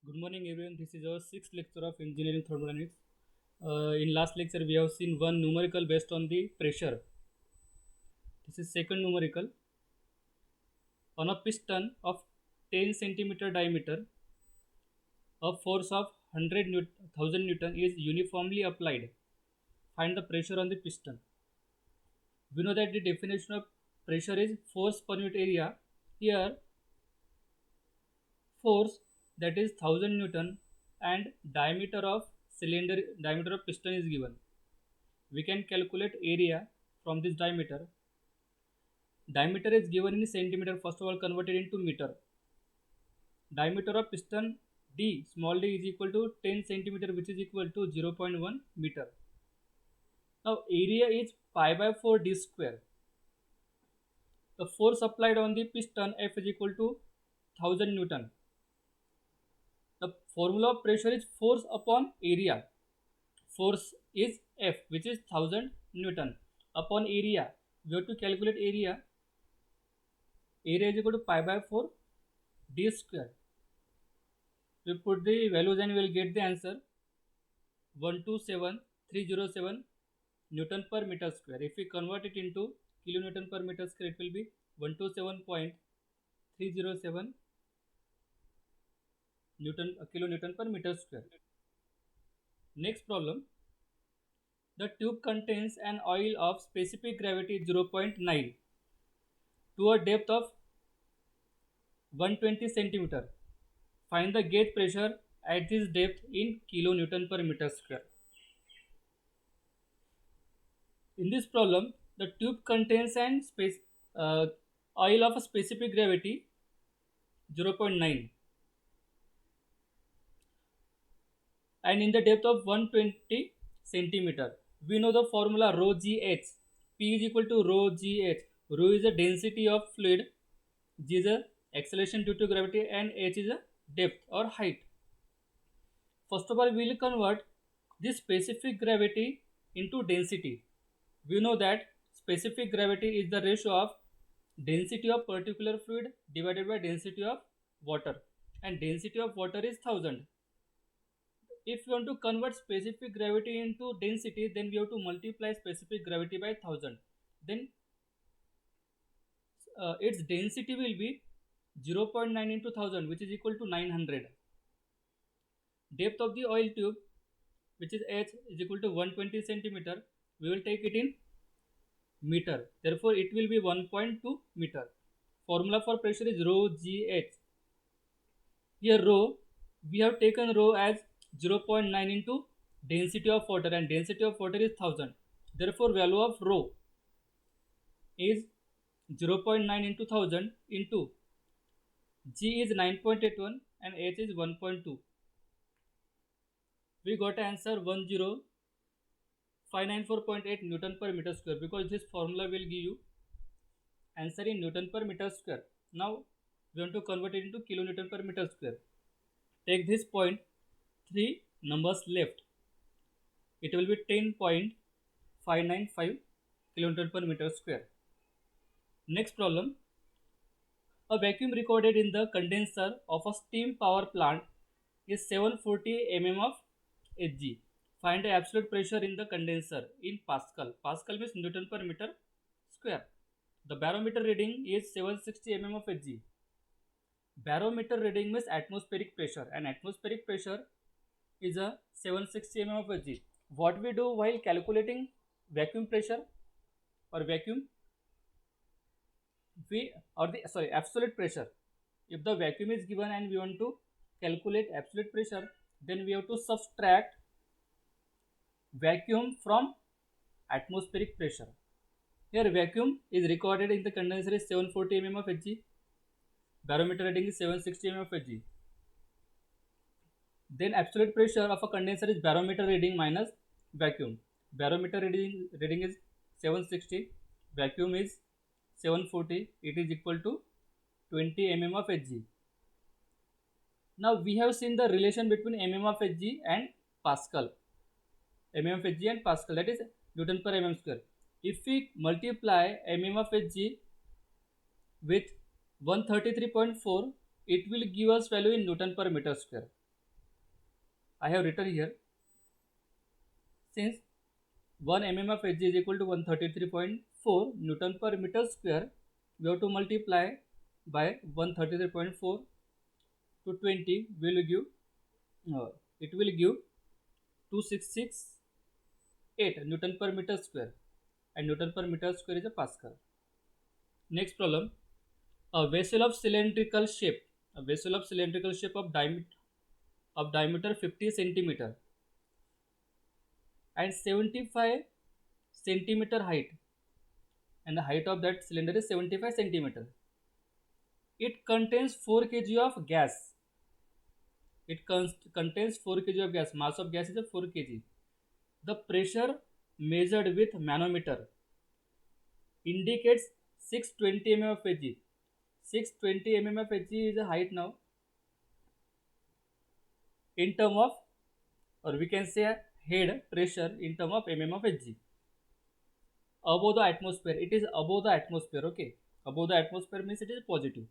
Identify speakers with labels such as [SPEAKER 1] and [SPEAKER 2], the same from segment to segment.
[SPEAKER 1] Good morning, everyone. This is our sixth lecture of engineering thermodynamics. In last lecture, we have seen one numerical based on the pressure. This is second numerical. On a piston of 10 centimeter diameter, a force of 100,000 Newton is uniformly applied. Find the pressure on the piston. We know that the definition of pressure is force per unit area. Here, force that is 1000 Newton and diameter of piston is given. We can calculate area from this diameter. Diameter is given in centimeter, first of all converted into meter. Diameter of piston d, small d, is equal to 10 centimeter, which is equal to 0.1 meter. Now area is pi by 4 d square. The force applied on the piston F is equal to 1000 Newton. The formula of pressure is force upon area. Force is F, which is 1000 Newton upon area. We have to calculate area. Area is equal to pi by 4 d square. We put the values and we will get the answer 127,307 Newton per meter square. If we convert it into kilonewton per meter square, it will be 127.307 kilonewton per meter square. Next problem. The tube contains an oil of specific gravity 0.9 to a depth of 120 centimeter. Find the gauge pressure at this depth in kilonewton per meter square. In this problem, the tube contains an oil of a specific gravity 0.9 and in the depth of 120 centimeter. We know the formula rho gh. P is equal to rho gh. Rho is the density of fluid, g is a acceleration due to gravity, and h is a depth or height. First of all, we will convert this specific gravity into density. We know that specific gravity is the ratio of density of particular fluid divided by density of water, and density of water is 1000. If we want to convert specific gravity into density, then we have to multiply specific gravity by 1000. Then its density will be 0.9 into 1000, which is equal to 900. Depth of the oil tube, which is h, is equal to 120 centimeter. We will take it in meter. Therefore, it will be 1.2 meter. Formula for pressure is rho gh. Here rho, we have taken rho as 0.9 into density of water, and density of water is 1000. Therefore, value of rho is 0.9 into 1000 into g is 9.81 and h is 1.2. We got answer 10594.8 Newton per meter square, because this formula will give you answer in Newton per meter square. Now we want to convert it into kilonewton per meter square. Take this point, 3 numbers left. It will be 10.595 kilonewton per meter square. Next problem. A vacuum recorded in the condenser of a steam power plant is 740 mm of Hg. Find the absolute pressure in the condenser in Pascal. Pascal means Newton per meter square. The barometer reading is 760 mm of Hg. Barometer reading means atmospheric pressure, and atmospheric pressure is a 760 mm of Hg. What we do while calculating vacuum pressure or vacuum, absolute pressure. If the vacuum is given and we want to calculate absolute pressure, then we have to subtract vacuum from atmospheric pressure. Here vacuum is recorded in the condenser is 740 mm of Hg. Barometer reading is 760 mm of Hg. Then absolute pressure of a condenser is barometer reading minus vacuum. Barometer reading is 760, vacuum is 740. It is equal to 20 mm of Hg. Now we have seen the relation between mm of Hg and Pascal. Mm of Hg and Pascal, that is Newton per mm square. If we multiply mm of Hg with 133.4, it will give us value in Newton per meter square. I have written here, since 1 mm of Hg is equal to 133.4 Newton per meter square, we have to multiply by 133.4 to 20 will give, it will give 2668 Newton per meter square, and Newton per meter square is a Pascal. Next problem, a vessel of cylindrical shape, of diameter 50 centimeter and 75 centimeter height, and the height of that cylinder is 75 centimeter. It contains 4 kg of gas. Contains 4 kg of gas. Mass of gas is a 4 kg. The pressure measured with manometer indicates 620 mm of Hg. 620 mm of Hg is a height now in term of, or we can say head pressure in term of mm of Hg. Above the atmosphere, it is above the atmosphere. Okay, above the atmosphere means it is positive.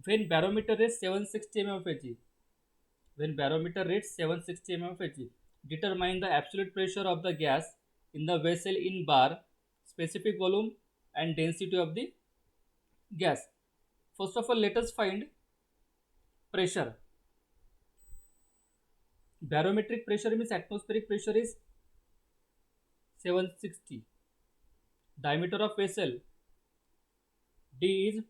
[SPEAKER 1] When barometer is 760 mm of Hg, when barometer reads 760 mm of Hg, determine the absolute pressure of the gas in the vessel in bar, specific volume and density of the gas. First of all, let us find pressure. Barometric pressure means atmospheric pressure is 760. Diameter of vessel D is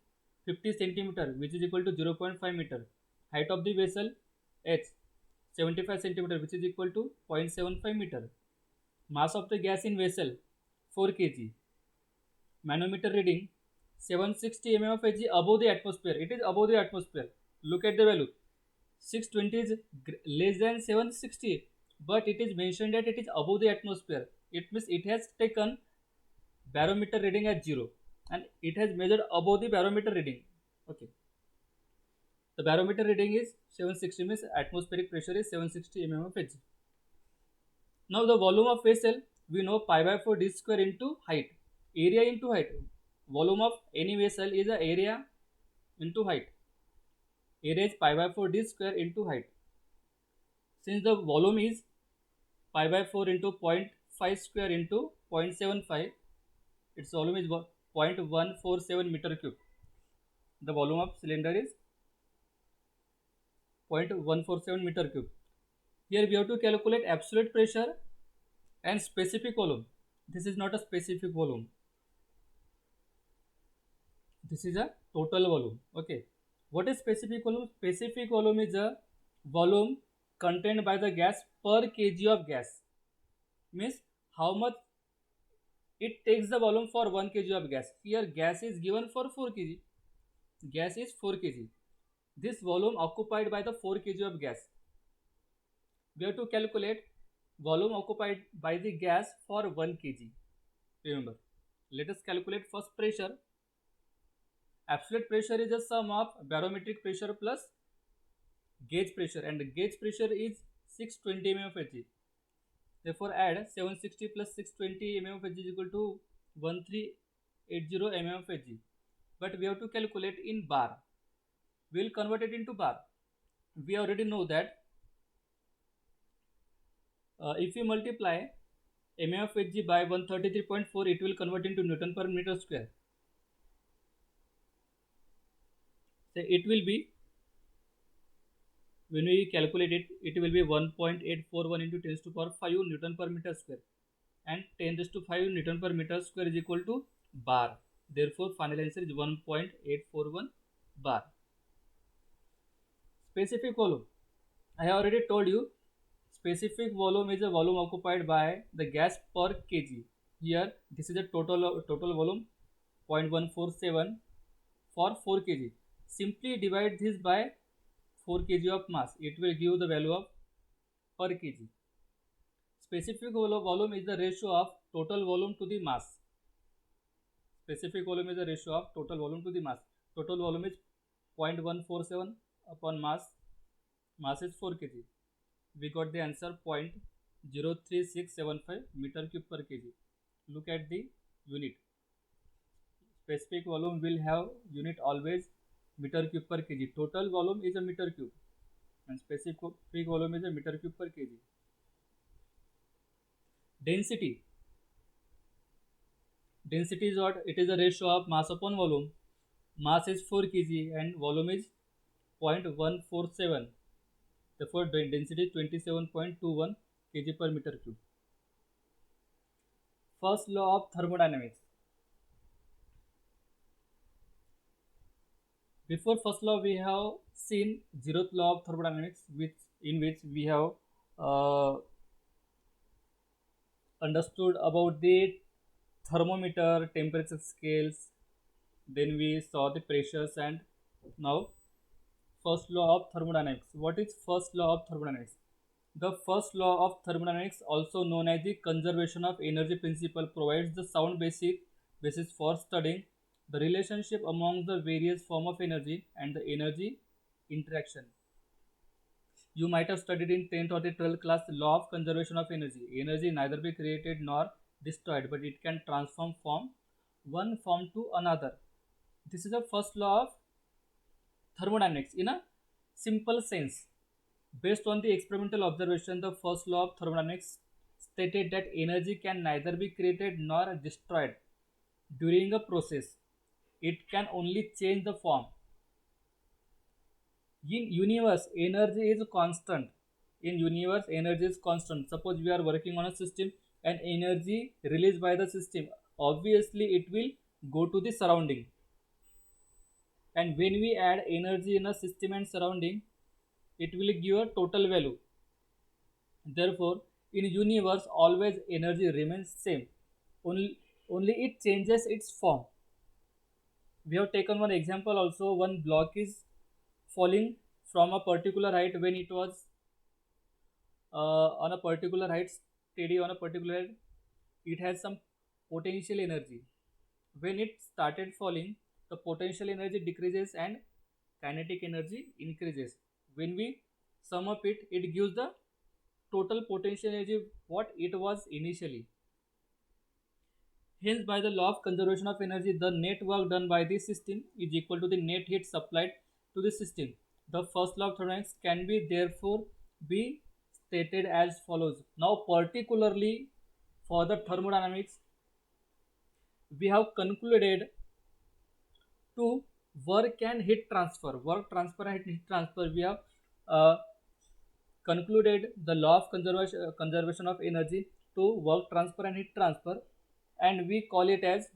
[SPEAKER 1] 50 centimeter, which is equal to 0.5 meter. Height of the vessel H 75 centimeter, which is equal to 0.75 meter. Mass of the gas in vessel 4 kg. Manometer reading 760 mm of Hg above the atmosphere. It is above the atmosphere. Look at the value. 620 is less than 760, but it is mentioned that it is above the atmosphere. It means it has taken barometer reading as 0 and it has measured above the barometer reading. Okay. The barometer reading is 760, means atmospheric pressure is 760 mm of Hg. Now the volume of vessel, we know pi by 4 d square into height. Area into height. Volume of any vessel is the area into height. Area is pi by 4 d square into height. Since the volume is pi by 4 into 0.5 square into 0.75, its volume is 0.147 meter cube. The volume of cylinder is 0.147 meter cube. Here we have to calculate absolute pressure and specific volume. This is not a specific volume. This is a total volume. Okay. What is specific volume? Specific volume is a volume contained by the gas per kg of gas. Means how much it takes the volume for 1 kg of gas. Here gas is given for 4 kg. Gas is 4 kg. This volume occupied by the 4 kg of gas. We have to calculate volume occupied by the gas for 1 kg. Remember, let us calculate first pressure. Absolute pressure is a sum of barometric pressure plus gauge pressure, and gauge pressure is 620 mm of Hg. Therefore, add 760 plus 620 mm of Hg is equal to 1380 mm of Hg. But we have to calculate in bar. We will convert it into bar. We already know that if we multiply mm of Hg by 133.4, it will convert into Newton per meter square. So it will be, when we calculate it, it will be 1.841 into 10 to the power 5 Newton per meter square, and 10 to the 5 Newton per meter square is equal to bar. Therefore, final answer is 1.841 bar. Specific volume. I have already told you, specific volume is a volume occupied by the gas per kg. Here, this is the total volume 0.147 for 4 kg. Simply divide this by 4 kg of mass. It will give the value of per kg. Specific volume is the ratio of total volume to the mass. Specific volume is the ratio of total volume to the mass. Total volume is 0.147 upon mass. Mass is 4 kg. We got the answer 0.03675 meter cube per kg. Look at the unit. Specific volume will have unit always meter cube per kg. Total volume is a meter cube. and specific volume is a meter cube per kg. Density. Density is what? It is a ratio of mass upon volume. Mass is 4 kg and volume is 0.147. Therefore, density is 27.21 kg per meter cube. First law of thermodynamics. Before first law, we have seen zeroth law of thermodynamics, in which we have uh, understood about the thermometer, temperature scales. Then we saw the pressures, and now first law of thermodynamics. What is first law of thermodynamics? The first law of thermodynamics, also known as the conservation of energy principle, provides the sound basis for studying the relationship among the various form of energy and the energy interaction. You might have studied in 10th or the 12th class law of conservation of energy. Energy neither be created nor destroyed, but it can transform from one form to another. This is the first law of thermodynamics in a simple sense. Based on the experimental observation, the first law of thermodynamics stated that energy can neither be created nor destroyed during a process. It can only change the form. In universe, energy is constant. In universe, energy is constant. Suppose we are working on a system and energy released by the system, obviously it will go to the surrounding. And when we add energy in a system and surrounding, it will give a total value. Therefore, in universe, always energy remains same. Only it changes its form. We have taken one example also. One block is falling from a particular height. When it was on a particular height, steady on a particular height, it has some potential energy. When it started falling, the potential energy decreases and kinetic energy increases. When we sum up it, it gives the total potential energy what it was initially. Hence, by the law of conservation of energy, the net work done by the system is equal to the net heat supplied to the system. The first law of thermodynamics can be therefore be stated as follows. Now, particularly for the thermodynamics, we have concluded to work and heat transfer. Work transfer and heat transfer. We have uh, concluded the law of conservation of energy to work transfer and heat transfer, and we call it as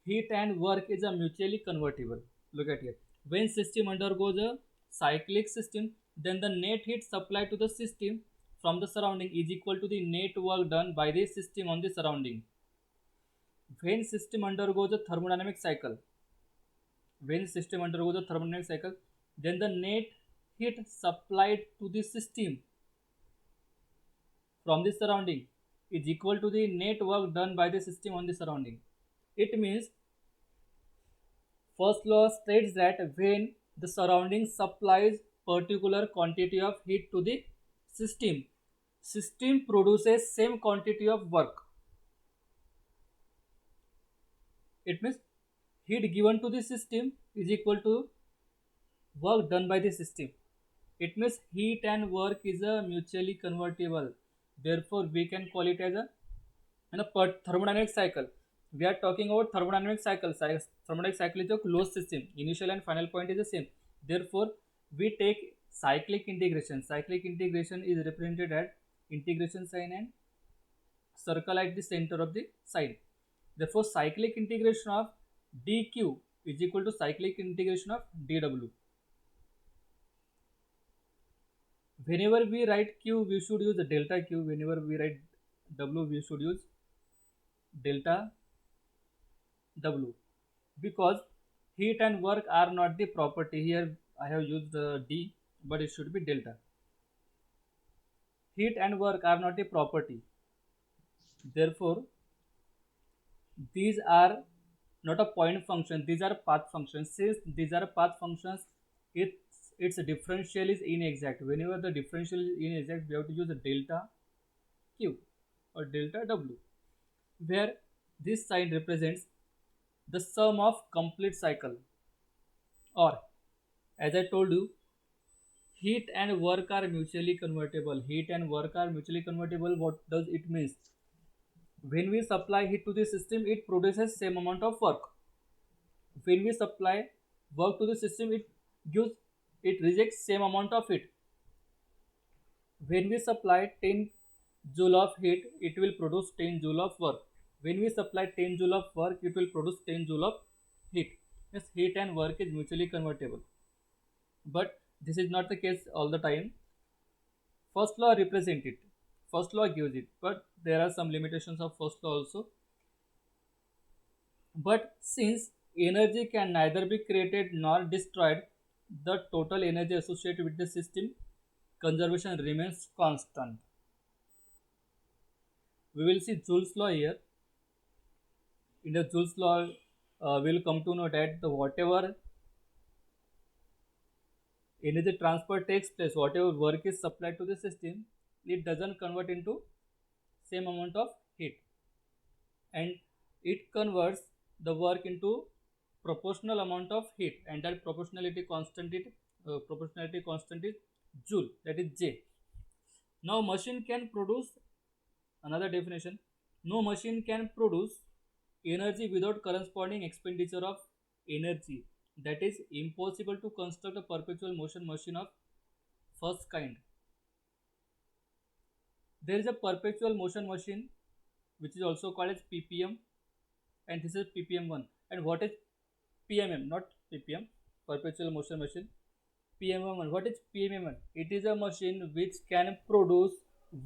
[SPEAKER 1] heat and work is a mutually convertible. Look at here. When system undergoes a cyclic system, then the net heat supplied to the system from the surrounding is equal to the net work done by the system on the surrounding. When system undergoes a thermodynamic cycle, then the net heat supplied to the system from the surrounding is equal to the net work done by the system on the surrounding. It means first law states that when the surrounding supplies particular quantity of heat to the system, system produces same quantity of work. It means heat given to the system is equal to work done by the system. It means heat and work is a mutually convertible. Therefore, we can call it as a thermodynamic cycle. We are talking about thermodynamic cycle. Thermodynamic cycle is a closed system. Initial and final point is the same. Therefore, we take cyclic integration. Cyclic integration is represented at integration sign and circle at the center of the sign. Therefore, cyclic integration of dq is equal to cyclic integration of dw. Whenever we write q, we should use the delta q. Whenever we write w, we should use delta w, because heat and work are not the property. Here I have used the d, but it should be delta. Heat and work are not a property. Therefore, these are not a point function. These are path functions. Since these are path functions, its differential is inexact. Whenever the differential is inexact, we have to use a delta q or delta w, where this sign represents the sum of complete cycle, or as I told you, Heat and work are mutually convertible. Heat and work are mutually convertible. What does it mean? When we supply heat to the system, it produces same amount of work. When we supply work to the system, gives it rejects same amount of heat. When we supply 10 joule of heat, it will produce 10 joule of work. When we supply 10 joule of work, it will produce 10 joule of heat. Yes, heat and work is mutually convertible. But this is not the case all the time. First law represents it. First law gives it. But there are some limitations of first law also. But since energy can neither be created nor destroyed, the total energy associated with the system conservation remains constant. We will see Joule's law here. In the Joule's law, we will come to know that the whatever energy transfer takes place, whatever work is supplied to the system, it doesn't convert into same amount of heat, and it converts the work into proportional amount of heat, and that proportionality constant is joule, that is J. Now machine can produce another definition. No machine can produce energy without corresponding expenditure of energy. That is impossible to construct a perpetual motion machine of first kind. There is a perpetual motion machine which is also called as PPM, and this is PPM1. And what is PMM? Not PPM, perpetual motion machine. PMM1. What is PMM1? It is a machine which can produce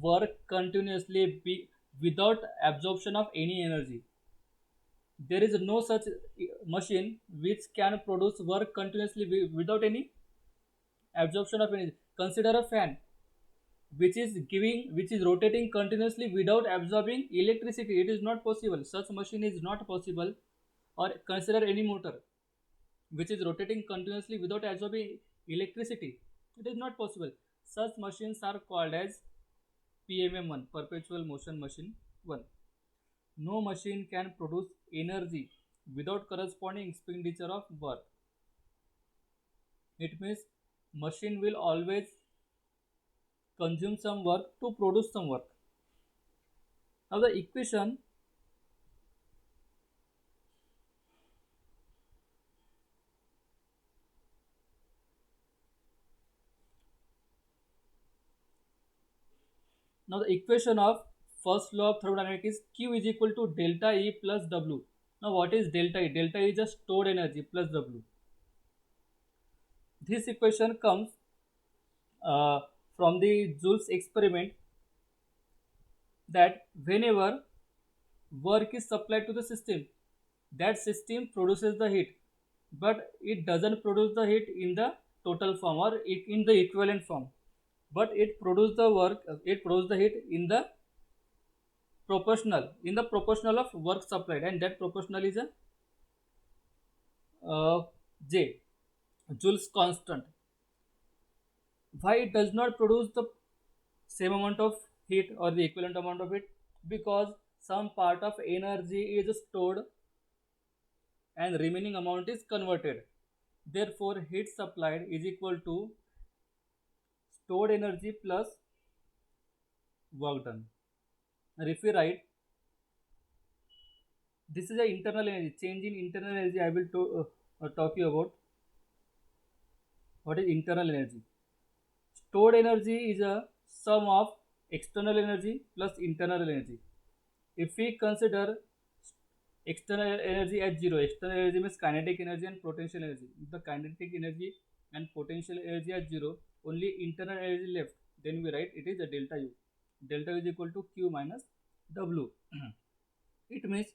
[SPEAKER 1] work continuously without absorption of any energy. There is no such machine which can produce work continuously without any absorption of energy. Consider a fan which is rotating continuously without absorbing electricity. It is not possible. Such machine is not possible. Or consider any motor which is rotating continuously without absorbing electricity. It is not possible. Such machines are called as PMM1, perpetual motion machine 1. No machine can produce energy without corresponding expenditure of work. It means machine will always consume some work to produce some work. Now the equation of first law of thermodynamics is Q is equal to delta E plus W. Now what is delta E? Delta E is just stored energy plus W. This equation comes uh, from the Joule's experiment, that whenever work is supplied to the system, that system produces the heat, but it doesn't produce the heat in the total form or in the equivalent form, but it produces the heat in the proportional of work supplied, and that proportional is a J, Joule's constant. Why it does not produce the same amount of heat or the equivalent amount of heat? Because some part of energy is stored and remaining amount is converted. Therefore heat supplied is equal to stored energy plus work done. Now if we write, this is a internal energy, change in internal energy. I will talk you about what is internal energy. Stored energy is a sum of external energy plus internal energy. If we consider external energy as zero, external energy means kinetic energy and potential energy. If the kinetic energy and potential energy are zero, only internal energy left, then we write it is a delta U. Delta U is equal to Q minus W. It means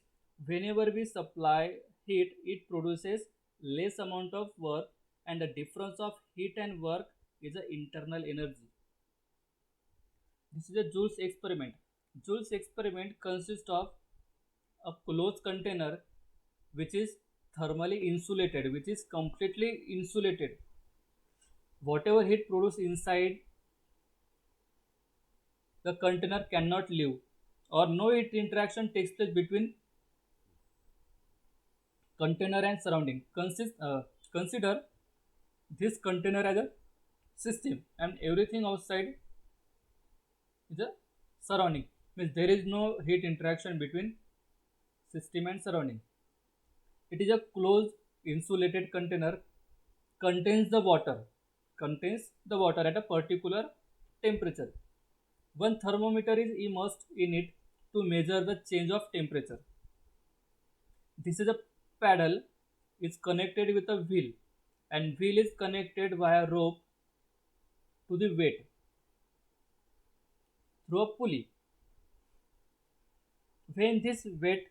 [SPEAKER 1] whenever we supply heat, it produces less amount of work, and the difference of heat and work is the internal energy. This is a Joule's experiment. Joule's experiment consists of a closed container which is thermally insulated, which is completely insulated. Whatever heat produced inside the container cannot leave, or no heat interaction takes place between container and surrounding. Consider this container as a system, and everything outside is a surrounding. Means there is no heat interaction between system and surrounding. It is a closed insulated container, contains the water, contains the water at a particular temperature. One thermometer is immersed in it to measure the change of temperature. This is a paddle is connected with a wheel, and wheel is connected via rope to the weight through a pulley. When this weight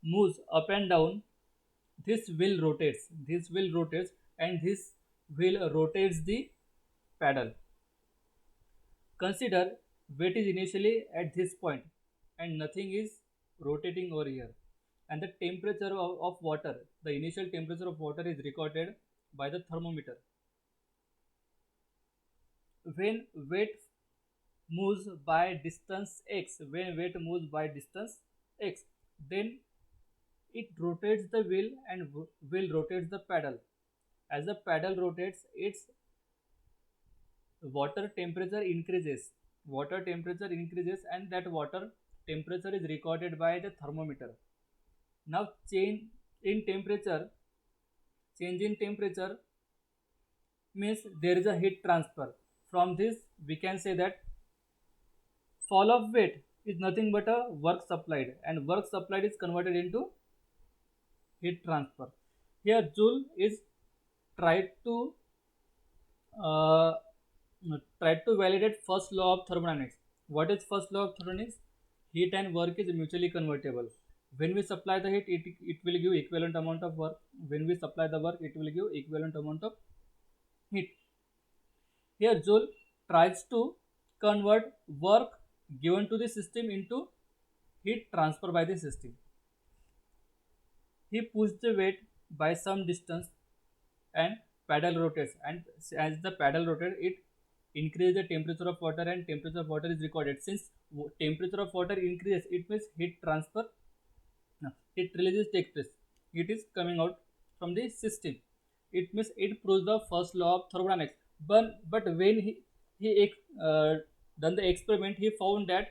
[SPEAKER 1] moves up and down, this wheel rotates. This wheel rotates, and this wheel rotates the paddle. Consider weight is initially at this point and nothing is rotating over here. And the temperature of water, the initial temperature of water is recorded by the thermometer. When weight moves by distance x, then it rotates the wheel and wheel rotates the paddle. As the paddle rotates, its water temperature increases, and that water temperature is recorded by the thermometer. Now in temperature change in temperature means there is a heat transfer. From this we can say that fall of weight is nothing but a work supplied, and work supplied is converted into heat transfer. Here Joule is tried to uh, validate first law of thermodynamics. What is first law of thermodynamics? Heat and work is mutually convertible. When we supply the heat, it will give equivalent amount of work. When we supply the work, it will give equivalent amount of heat. Here Joule tries to convert work given to the system into heat transfer by the system. He pushed the weight by some distance and paddle rotates, and as the paddle rotates it increases the temperature of water, and temperature of water is recorded. Since temperature of water increases, it means heat transfer, no, heat releases takes place. Heat is coming out from the system. It means it proves the first law of thermodynamics. But when he done the experiment, he found that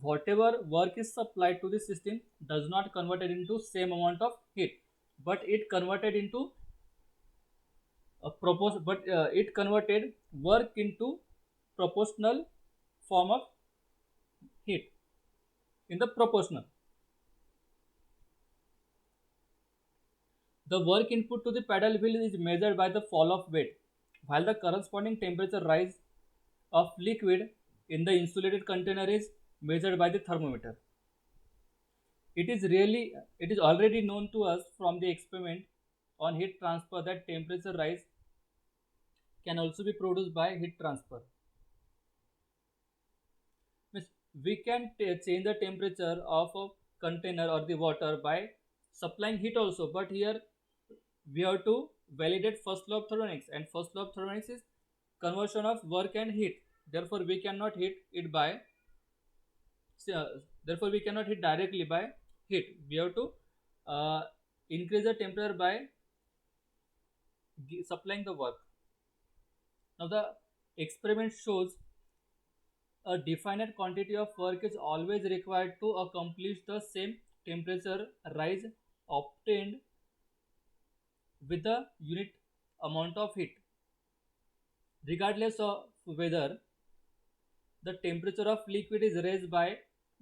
[SPEAKER 1] whatever work is supplied to the system does not convert it into same amount of heat, but it converted into it converted work into proportional form of heat in the proportional. The work input to the paddle wheel is measured by the fall of weight, while the corresponding temperature rise of liquid in the insulated container is measured by the thermometer. It is already known to us from the experiment on heat transfer that temperature rise can also be produced by heat transfer. Means we can change the temperature of a container or the water by supplying heat also, but here we have to validate first law of thermodynamics, and first law of thermodynamics is conversion of work and heat. Therefore we cannot heat it by uh, therefore we cannot heat directly by heat. We have to uh, increase the temperature by supplying the work. Now the experiment shows a definite quantity of work is always required to accomplish the same temperature rise obtained with the unit amount of heat, regardless of whether the temperature of liquid is raised by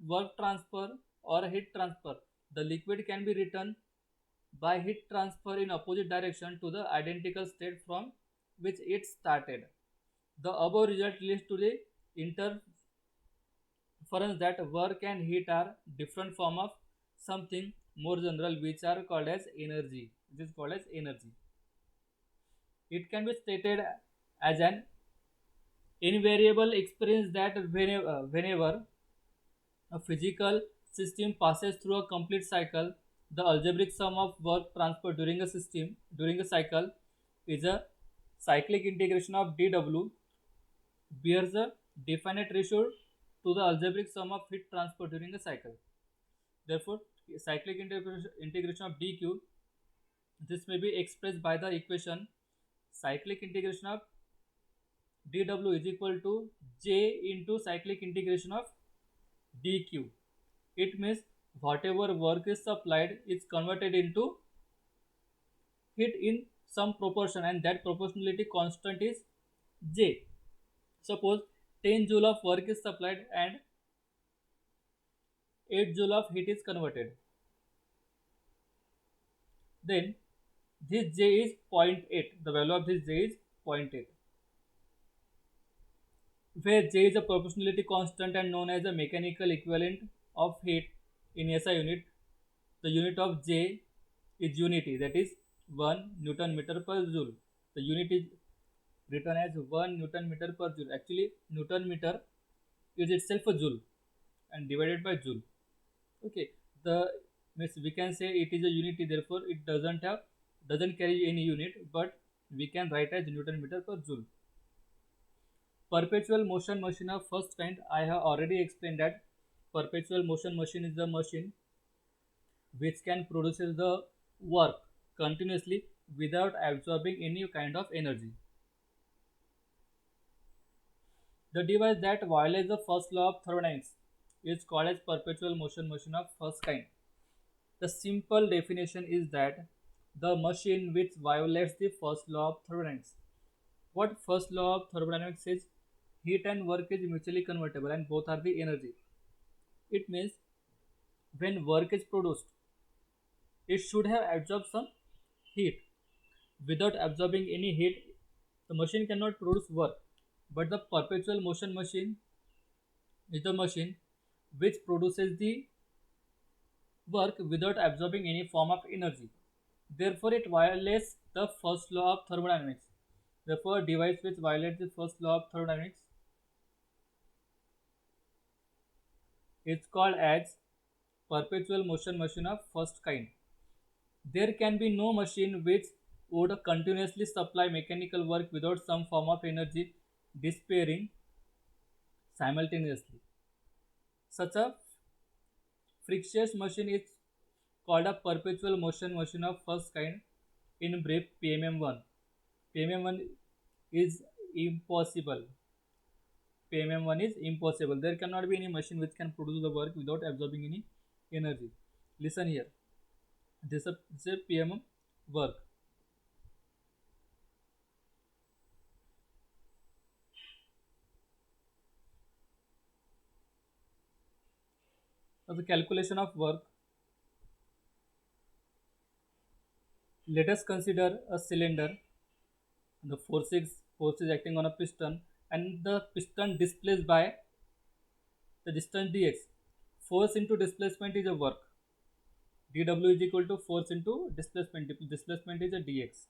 [SPEAKER 1] work transfer or heat transfer. The liquid can be written by heat transfer in opposite direction to the identical state from which it started. The above result leads to the inference that work and heat are different form of something more general, which are called as energy. It is called as energy. It can be stated as an invariable experience that whenever a physical system passes through a complete cycle, the algebraic sum of work transferred during a cycle is a cyclic integration of dW bears a definite ratio to the algebraic sum of heat transfer during a cycle. Therefore, cyclic integration of dq, this may be expressed by the equation cyclic integration of dw is equal to j into cyclic integration of dq. It means whatever work is supplied is converted into heat in some proportion, and that proportionality constant is J. Suppose 10 joule of work is supplied and 8 joule of heat is converted. Then this J is zero point 0.8. The value of this J is 0.8. Where J is a proportionality constant and known as a mechanical equivalent of heat in SI unit, the unit of J is unity, that is 1 Newton meter per joule. The unit is written as 1 Newton meter per joule. Actually, Newton meter is itself a joule and divided by joule. Okay, the means we can say it is a unity, therefore it doesn't carry any unit, but we can write as Newton meter per joule. Perpetual motion machine of first kind, I have already explained that perpetual motion machine is the machine which can produce the work continuously without absorbing any kind of energy. The device that violates the first law of thermodynamics is called as perpetual motion machine of first kind. The simple definition is that the machine which violates the first law of thermodynamics. What first law of thermodynamics says? Heat and work is mutually convertible and both are the energy. It means when work is produced, it should have absorbed some heat. Without absorbing any heat, the machine cannot produce work. But the perpetual motion machine is the machine which produces the work without absorbing any form of energy. Therefore, it violates the first law of thermodynamics. Therefore, a device which violates the first law of thermodynamics is called as perpetual motion machine of first kind. There can be no machine which would continuously supply mechanical work without some form of energy disappearing simultaneously. Such a frictious machine is called a perpetual motion machine of first kind, in brief PMM1. PMM1 is impossible. PMM1 is impossible. There cannot be any machine which can produce the work without absorbing any energy. Listen here. This is a PMM work. Now the calculation of work. Let us consider a cylinder. The force is acting on a piston, and the piston displaced by the distance dx. Force into displacement is a work. dw is equal to force into displacement. Displacement is a dx.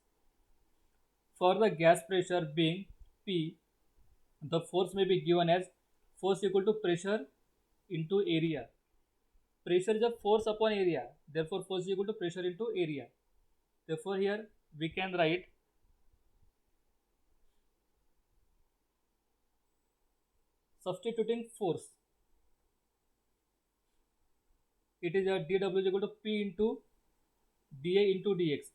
[SPEAKER 1] For the gas pressure being P, the force may be given as force equal to pressure into area. Pressure is a force upon area. Therefore, force is equal to pressure into area. Therefore, here we can write substituting force. It is a dw is equal to P into dA into dx.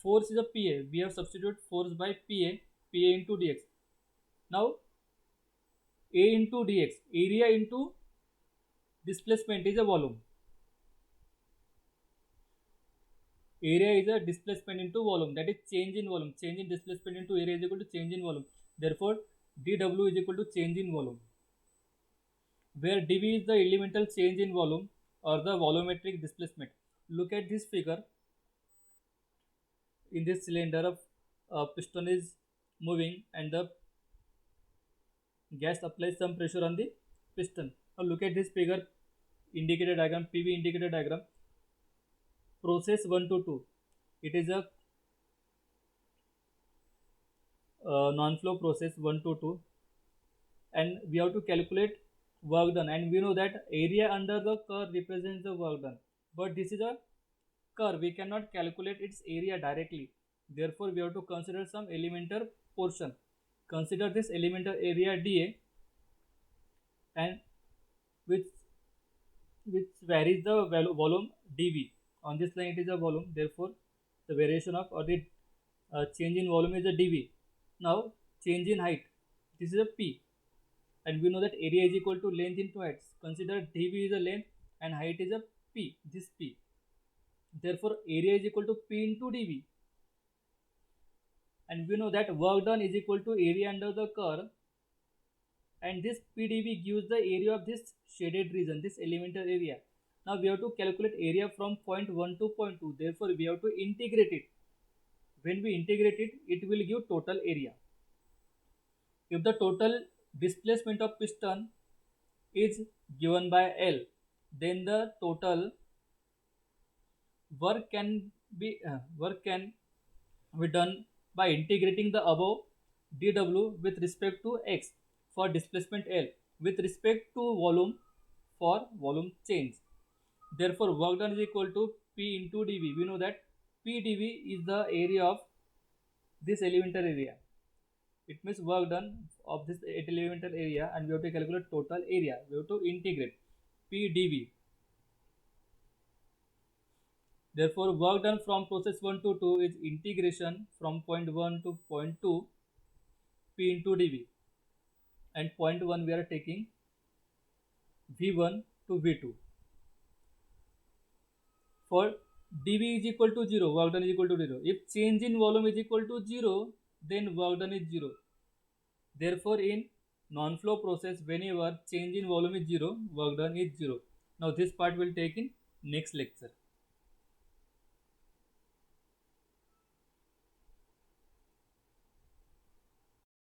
[SPEAKER 1] Force is a PA. We have substituted force by PA into dx. Now, A into dx, area into displacement is a volume. Area is a displacement into volume, that is change in volume. Change in displacement into area is equal to change in volume. Therefore, dw is equal to change in volume, where dv is the elemental change in volume or the volumetric displacement. Look at this figure. In this cylinder, a piston is moving and the gas applies some pressure on the piston. Now look at this figure, indicator diagram, PV indicator diagram. Process 1 to 2. It is a non-flow process 1 to 2, and we have to calculate work done, and we know that area under the curve represents the work done, but this is a curve, we cannot calculate its area directly. Therefore, we have to consider some elemental portion. Consider this elemental area dA, and which varies the volume dV. On this line it is a volume, therefore the variation of or the change in volume is a dV. Now change in height. This is a P, and we know that area is equal to length into height. Consider dV is a length and height is a P, this P. Therefore, area is equal to P into dV. And we know that work done is equal to area under the curve, and this PdV gives the area of this shaded region, this elemental area. Now we have to calculate area from point 1 to point 2. Therefore, we have to integrate it. When we integrate it, it will give total area. If the total displacement of piston is given by L, then the total work can be done by integrating the above dW with respect to x for displacement L with respect to volume for volume change. Therefore, work done is equal to P into dV. We know that P dV is the area of this elemental area. It means work done of this elemental area, and we have to calculate total area. We have to integrate P dV. Therefore, work done from process 1 to 2 is integration from point 1 to point 2 P into dV, and point 1 we are taking V1 to V2. For dV is equal to 0, work done is equal to 0. If change in volume is equal to 0, then work done is 0. Therefore, in non-flow process, whenever change in volume is 0, work done is 0. Now, this part will take in next lecture.